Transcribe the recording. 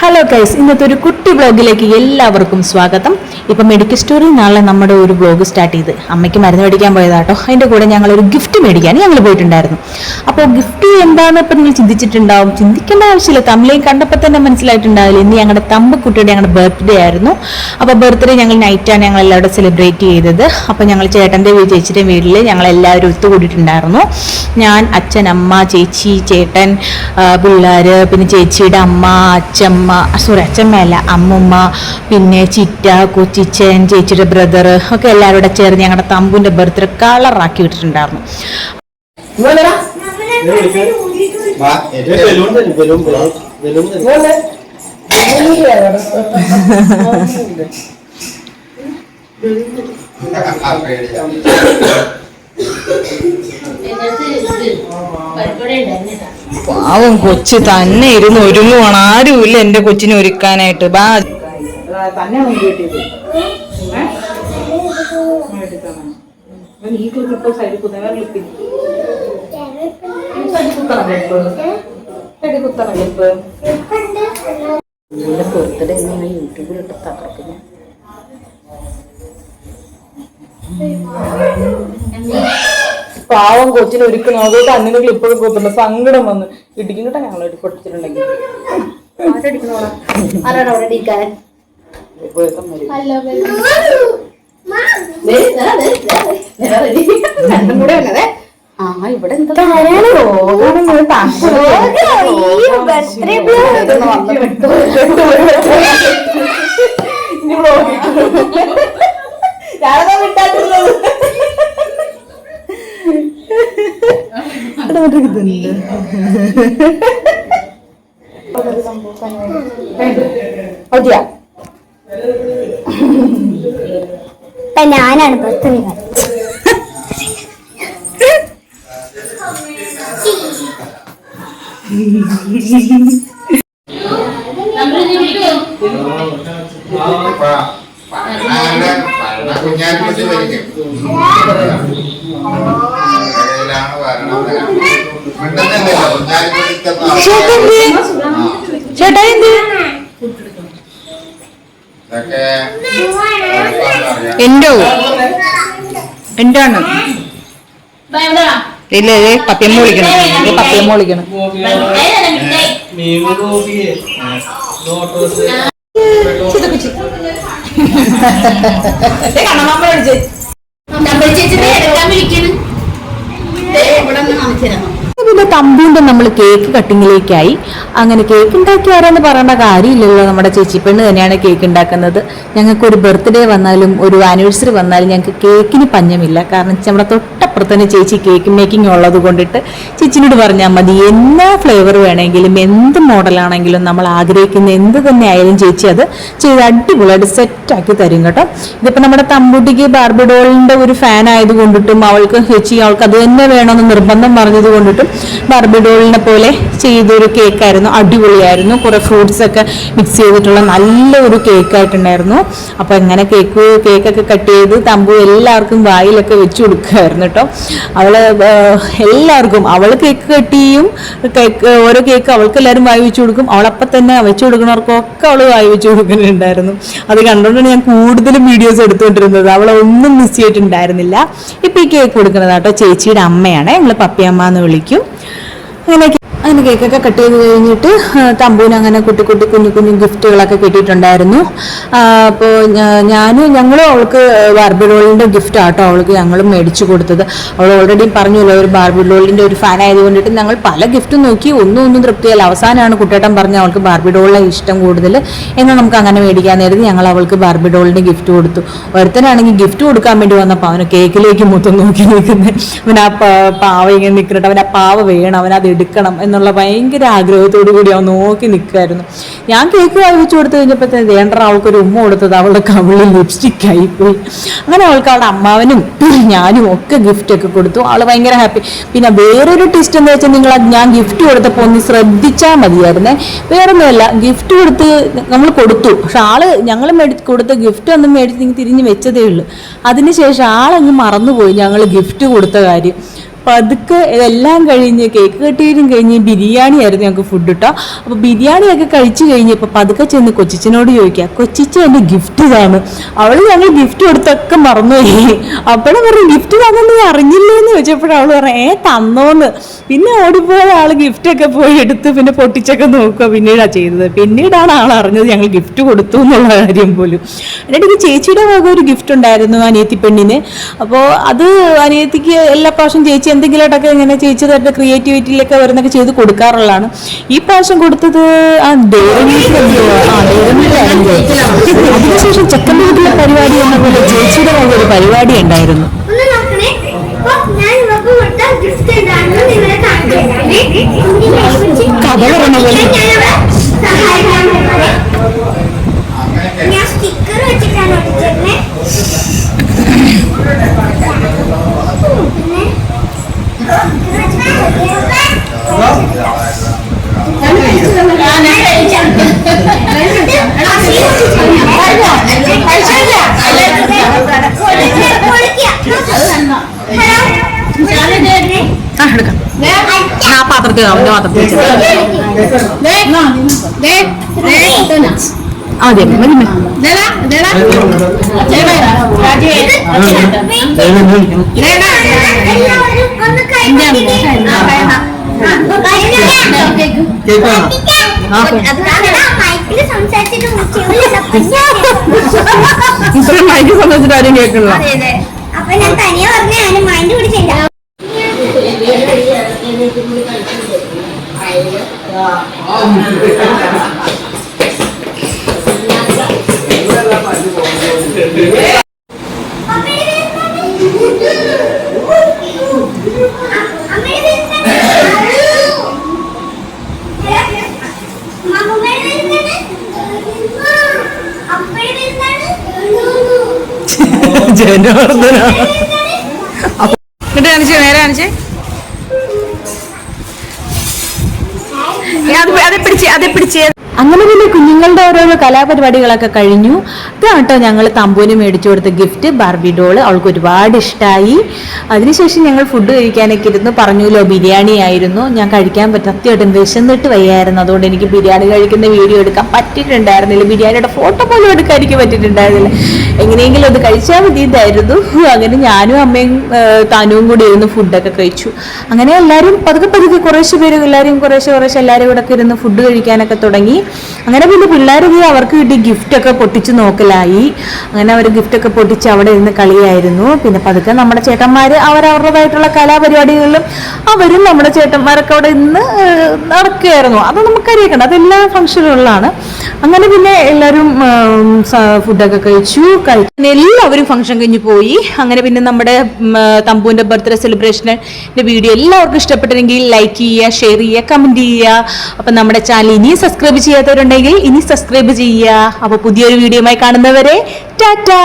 Hello guys, ഇന്നത്തെ ഒരു കുട്ടി വ്ളോഗിലേക്ക് എല്ലാവർക്കും സ്വാഗതം. ഇപ്പം മെഡിക്കൽ സ്റ്റോറിൽ നാളെ നമ്മുടെ ഒരു വ്ളോഗ് സ്റ്റാർട്ട് ചെയ്ത് അമ്മയ്ക്ക് മരുന്ന് മേടിക്കാൻ പോയതാട്ടോ. അതിൻ്റെ കൂടെ ഞങ്ങളൊരു ഗിഫ്റ്റ് മേടിക്കാൻ ഞങ്ങൾ പോയിട്ടുണ്ടായിരുന്നു. അപ്പോൾ ഗിഫ്റ്റ് എന്താണെന്ന് ഇപ്പം നിങ്ങൾ ചിന്തിച്ചിട്ടുണ്ടാവും. ചിന്തിക്കേണ്ട ആവശ്യമില്ല, തമ്മിലേയും കണ്ടപ്പോൾ തന്നെ മനസ്സിലായിട്ടുണ്ടാവില്ല. ഇന്ന് ഞങ്ങളുടെ തമ്പക്കുട്ടിയുടെ ഞങ്ങളുടെ ബർത്ത്ഡേ ആയിരുന്നു. അപ്പോൾ ബർത്ത്ഡേ ഞങ്ങൾ നൈറ്റാണ് ഞങ്ങൾ എല്ലാവരും സെലിബ്രേറ്റ് ചെയ്തത്. അപ്പോൾ ഞങ്ങൾ ചേട്ടൻ്റെ ചേച്ചിയുടെയും വീട്ടിൽ ഞങ്ങളെല്ലാവരും ഒത്തുകൂടിയിട്ടുണ്ടായിരുന്നു. ഞാൻ, അച്ഛൻ, അമ്മ, ചേച്ചി, ചേട്ടൻ, പിള്ളേർ, പിന്നെ ചേച്ചിയുടെ അമ്മ, അച്ഛമ്മയല്ല അമ്മുമ്മ, പിന്നെ ചിറ്റ, കൊച്ചിച്ചൻ, ചേച്ചിയുടെ ബ്രദർ ഒക്കെ എല്ലാവരും കൂടെ ചേർന്ന് ഞങ്ങളുടെ തമ്പുവിൻ്റെ ബർത്ത്ഡേ കളറാക്കി വിട്ടിട്ടുണ്ടായിരുന്നു. പാവം കൊച്ചു തന്നെ ഇരുന്ന് ഒരുങ്ങുവാണ്. ആരുമില്ല എന്റെ കൊച്ചിനെ ഒരുക്കാനായിട്ട്. ബാ തന്നെ യൂട്യൂബിലിട്ട് തകർക്കുന്നു. പാവം കൊച്ചിനെ ഒരുക്കണം. അതുകൊണ്ട് അന്നുകൾ ഇപ്പോഴും കൊത്തുണ്ട്. സങ്കടം വന്ന് ഇടിക്കും കേട്ടോ. ഞങ്ങൾ പൊട്ടിച്ചിട്ടുണ്ടെങ്കിൽ ഇവിടെ എന്താ ഞാനാണ് പ്രശ്നം. ചേട്ടാ എന്താണ് ഇല്ലേ പപ്പിയമ്മ വിളിക്കണം. പപ്പിയമ്മ വിളിക്കണം. പിന്നെ തമ്പൂന്റെ നമ്മൾ കേക്ക് കട്ടിങ്ങിലേക്കായി. അങ്ങനെ കേക്ക് ഉണ്ടാക്കി ആരാന്ന് പറയേണ്ട കാര്യമില്ലല്ലോ. നമ്മുടെ ചേച്ചിപ്പെണ്ണ് തന്നെയാണ് കേക്ക് ഉണ്ടാക്കുന്നത്. ഞങ്ങൾക്കൊരു ബർത്ത്ഡേ വന്നാലും ഒരു ആനിവേഴ്സറി വന്നാലും ഞങ്ങൾക്ക് കേക്കിന് പഞ്ഞമില്ല. കാരണം നമ്മുടെ തൊട്ടപ്പുറത്ത് തന്നെ ചേച്ചി കേക്ക് മേക്കിംഗ് ഉള്ളത് കൊണ്ടിട്ട് ചേച്ചിനോട് പറഞ്ഞാൽ മതി. എന്നാ ഫ്ലേവർ വേണമെങ്കിലും എന്ത് മോഡലാണെങ്കിലും നമ്മൾ ആഗ്രഹിക്കുന്ന എന്ത് തന്നെ ആയാലും ചേച്ചി അത് ചെയ്ത് അടിപൊളിയായിട്ട് സെറ്റാക്കി തരും കേട്ടോ. ഇതിപ്പോൾ നമ്മുടെ തമ്പൂട്ടിക്ക് ബാർബി ഡോളിൻ്റെ ഒരു ഫാൻ ആയത് കൊണ്ടിട്ടും അവൾക്ക് അത് തന്നെ വേണമെന്ന് നിർബന്ധം പറഞ്ഞത് കൊണ്ടിട്ടും ബാർബി ഡോളിനെ പോലെ ചെയ്തൊരു കേക്കായിരുന്നു. അടിപൊളിയായിരുന്നു. കുറെ ഫ്രൂട്ട്സ് ഒക്കെ മിക്സ് ചെയ്തിട്ടുള്ള നല്ല ഒരു കേക്കായിട്ടുണ്ടായിരുന്നു. അപ്പോൾ ഇങ്ങനെ കേക്കൊക്കെ കട്ട് ചെയ്ത് തമ്പു എല്ലാവർക്കും വായിലൊക്കെ വെച്ച് കൊടുക്കുമായിരുന്നു കേട്ടോ. എല്ലാവർക്കും കേക്ക് കട്ട് ചെയ്യും. ഓരോ കേക്ക് അവൾക്ക് എല്ലാവരും വായി വെച്ച് കൊടുക്കും. അവളപ്പം തന്നെ വെച്ച് കൊടുക്കുന്നവർക്കൊക്കെ അവൾ വായി വെച്ച് കൊടുക്കുന്നുണ്ടായിരുന്നു. അത് കണ്ടുകൊണ്ടാണ് ഞാൻ കൂടുതലും വീഡിയോസ് എടുത്തുകൊണ്ടിരുന്നത്. അവളെ ഒന്നും മിസ് ചെയ്തിട്ടുണ്ടായിരുന്നില്ല. ഇപ്പം ഈ കേക്ക് കൊടുക്കുന്നത് കേട്ടോ ചേച്ചിയുടെ അമ്മയാണ്. ഞങ്ങൾ പപ്പിയമ്മ എന്ന് വിളിക്കും. അങ്ങനെ കേക്കൊക്കെ കട്ട് ചെയ്ത് കഴിഞ്ഞിട്ട് തമ്പൂന് അങ്ങനെ കുഞ്ഞു ഗിഫ്റ്റുകളൊക്കെ കിട്ടിയിട്ടുണ്ടായിരുന്നു. അപ്പോൾ ഞങ്ങളും അവൾക്ക് ബാർബി ഡോളിൻ്റെ ഗിഫ്റ്റ് ആട്ടോ അവൾക്ക് ഞങ്ങളും മേടിച്ചു കൊടുത്തത്. അവൾ ഓൾറെഡി പറഞ്ഞല്ലോ ഒരു ബാർബി ഡോളിൻ്റെ ഒരു ഫാൻ ആയത് കൊണ്ടിട്ട് ഞങ്ങൾ പല ഗിഫ്റ്റും നോക്കി. ഒന്നും തൃപ്തിയല്ല. അവസാനമാണ് കുട്ടേട്ടൻ പറഞ്ഞ അവൾക്ക് ബാർബി ഡോളിനെ ഇഷ്ടം കൂടുതൽ എന്നാൽ നമുക്ക് അങ്ങനെ മേടിക്കാൻ നേരത്തെ ഞങ്ങൾ അവൾക്ക് ബാർബി ഡോളിൻ്റെ ഗിഫ്റ്റ് കൊടുത്തു. ഒരുത്തനാണെങ്കിൽ ഗിഫ്റ്റ് കൊടുക്കാൻ വേണ്ടി വന്നപ്പോൾ അവന് കേക്കിലേക്ക് മൊത്തം നോക്കി നിൽക്കുന്നത്. അവൻ ആ പാവ ഇങ്ങനെ നിൽക്കുന്നുണ്ട്. അവൻ ആ പാവ വേണം, അവനത് എടുക്കണം എന്നുള്ള ഭയങ്കര ആഗ്രഹത്തോടു കൂടി അവൻ നോക്കി നിൽക്കുമായിരുന്നു. ഞാൻ കേക്ക് വാങ്ങിച്ചു കൊടുത്തു കഴിഞ്ഞപ്പോൾ വേണ്ട അവൾക്കൊരു ഉമ്മ കൊടുത്തത് അവളുടെ കവിളിൽ ലിപ്സ്റ്റിക് ആയിപ്പോയി. അങ്ങനെ അവൾക്ക് അവളുടെ അമ്മാവനും ഞാനും ഒക്കെ ഗിഫ്റ്റ് ഒക്കെ കൊടുത്തു. അവൾ ഭയങ്കര ഹാപ്പി. പിന്നെ വേറൊരു ട്വിസ്റ്റ് എന്താ വെച്ചാൽ ഞാൻ ഗിഫ്റ്റ് കൊടുത്തപ്പോൾ ഒന്ന് ശ്രദ്ധിച്ചാൽ മതിയായിരുന്നേ. വേറൊന്നുമല്ല, ഗിഫ്റ്റ് നമ്മൾ കൊടുത്തു. പക്ഷെ ഞങ്ങൾ കൊടുത്ത ഗിഫ്റ്റ് ഒന്നും മേടിച്ച് തിരിഞ്ഞ് വെച്ചതേ ഉള്ളൂ. അതിനുശേഷം ആളങ്ങ് മറന്നുപോയി ഞങ്ങൾ ഗിഫ്റ്റ് കൊടുത്ത കാര്യം. പതുക്കെ ഇതെല്ലാം കഴിഞ്ഞ് കേക്ക് കട്ടിയും കഴിഞ്ഞ് ബിരിയാണി ആയിരുന്നു ഞങ്ങൾക്ക് ഫുഡ് കിട്ടോ. അപ്പോൾ ബിരിയാണിയൊക്കെ കഴിച്ചു കഴിഞ്ഞപ്പോൾ പതുക്കെ ചെന്ന് കൊച്ചിച്ചനോട് ചോദിക്കുക, കൊച്ചിച്ച എൻ്റെ ഗിഫ്റ്റ് ഇതാണ്. അവൾ ഞങ്ങൾ ഗിഫ്റ്റ് കൊടുത്തൊക്കെ മറന്നുപോയി. അപ്പോഴും പറഞ്ഞു ഗിഫ്റ്റ് തന്നെന്ന് അറിഞ്ഞില്ലേന്ന് ചോദിച്ചപ്പോഴും അവൾ പറഞ്ഞു തന്നോന്ന്. പിന്നെ ഓടിപ്പോയ ആൾ ഗിഫ്റ്റൊക്കെ പോയി എടുത്ത് പിന്നെ പൊട്ടിച്ചൊക്കെ നോക്കുക പിന്നീടാണ് ചെയ്തത്. പിന്നീടാണ് ആൾ അറിഞ്ഞത് ഞങ്ങൾ ഗിഫ്റ്റ് കൊടുത്തു എന്നുള്ള കാര്യം പോലും. എന്നിട്ട് ചേച്ചിയുടെ വക ഒരു ഗിഫ്റ്റ് ഉണ്ടായിരുന്നു അനിയത്തി പെണ്ണിന്. അപ്പോൾ അത് അനിയത്തിക്ക് എല്ലാ പ്രാവശ്യം ചേച്ചി എന്തെങ്കിലുമായിട്ടൊക്കെ ഇങ്ങനെ ചേച്ചിയുടെ ക്രിയേറ്റിവിറ്റിയിലൊക്കെ വരുന്നൊക്കെ ചെയ്ത് കൊടുക്കാറുള്ളതാണ്. ഈ പ്രാവശ്യം കൊടുത്തത് അതിനുശേഷം ചെക്കൻ്റെ വീട്ടിലെ പരിപാടി എന്ന പോലെ ചേച്ചിയുടെ വക ഒരു പരിപാടി ഉണ്ടായിരുന്നു. കഥ പറഞ്ഞ പോലെ ഞാൻ സ്റ്റിക്കർ വെച്ചിട്ടാണ് ഒട്ടിച്ചേർന്നെ. ആ പാത്രത്തിൽ അതെ ഇത്രയും മൈക്ക് സംബന്ധിച്ചിട്ട് ആരും കേൾക്കണില്ല. അപ്പൊ ഞാൻ തനിയെ പറഞ്ഞ മൈൻഡ് പിടിച്ചില്ല. ജനാർദ്ദന കാണിച്ചേ, നേരെ കാണിച്ചേ. അതെ പിടിച്ചേ. അങ്ങനെ പിന്നെ കുഞ്ഞുങ്ങളുടെ ഓരോരോ കലാപരിപാടികളൊക്കെ കഴിഞ്ഞു. ഇതാട്ടോ ഞങ്ങൾ തമ്പുവിന് മേടിച്ചു കൊടുത്ത ഗിഫ്റ്റ്, ബാർബി ഡോള്. അവൾക്ക് ഒരുപാട് ഇഷ്ടമായി. അതിനുശേഷം ഞങ്ങൾ ഫുഡ് കഴിക്കാനൊക്കെ ഇരുന്ന്. പറഞ്ഞല്ലോ ബിരിയാണി ആയിരുന്നു. ഞാൻ കഴിക്കാൻ സത്യമായിട്ടും വിശന്നിട്ട് വയ്യായിരുന്നു. അതുകൊണ്ട് എനിക്ക് ബിരിയാണി കഴിക്കുന്ന വീഡിയോ എടുക്കാൻ പറ്റിയിട്ടുണ്ടായിരുന്നില്ല. ബിരിയാണിയുടെ ഫോട്ടോ പോലും എടുക്കാൻ എനിക്ക് പറ്റിയിട്ടുണ്ടായിരുന്നില്ല. എങ്ങനെയെങ്കിലും അത് കഴിച്ചാൽ മതി ഇതായിരുന്നു. അങ്ങനെ ഞാനും അമ്മയും താനുവും കൂടി ഇരുന്ന് ഫുഡൊക്കെ കഴിച്ചു. അങ്ങനെ എല്ലാവരും പതുക്കെ കുറേശ്ശെ പേര് എല്ലാവരും കുറേശ്ശെ എല്ലാവരും കൂടെ ഒക്കെ ഇരുന്ന് ഫുഡ് കഴിക്കാനൊക്കെ തുടങ്ങി. അങ്ങനെ പിന്നെ പിള്ളേർ അവർക്ക് കിട്ടി ഗിഫ്റ്റൊക്കെ പൊട്ടിച്ച് നോക്കലായി. അങ്ങനെ അവർ ഗിഫ്റ്റൊക്കെ പൊട്ടിച്ച് അവിടെ ഇരുന്ന് കളിയായിരുന്നു. പിന്നെ പതുക്കെ നമ്മുടെ ചേട്ടന്മാർ അവരവരുടേതായിട്ടുള്ള കലാപരിപാടികളിലും അവരും നമ്മുടെ ചേട്ടന്മാരൊക്കെ അവിടെ ഇന്ന് നടക്കുകയായിരുന്നു. അത് നമുക്കറിയിക്കണം, അതെല്ലാ ഫംഗ്ഷനുകളിലാണ്. അങ്ങനെ പിന്നെ എല്ലാവരും ഫുഡൊക്കെ കഴിച്ചു. എല്ലാവരും ഫംഗ്ഷൻ കഴിഞ്ഞ് പോയി. അങ്ങനെ പിന്നെ നമ്മുടെ തമ്പുവിൻ്റെ ബർത്ത്ഡേ സെലിബ്രേഷൻ്റെ വീഡിയോ എല്ലാവർക്കും ഇഷ്ടപ്പെട്ടെങ്കിൽ ലൈക്ക് ചെയ്യുക, ഷെയർ ചെയ്യുക, കമൻറ്റ് ചെയ്യുക. അപ്പം നമ്മുടെ ചാനൽ ഇനി സബ്സ്ക്രൈബ് ചെയ്യാത്തവരുണ്ടെങ്കിൽ ഇനി സബ്സ്ക്രൈബ് ചെയ്യുക. അപ്പോൾ പുതിയൊരു വീഡിയോയുമായി കാണുന്നവരെ ടാറ്റാ.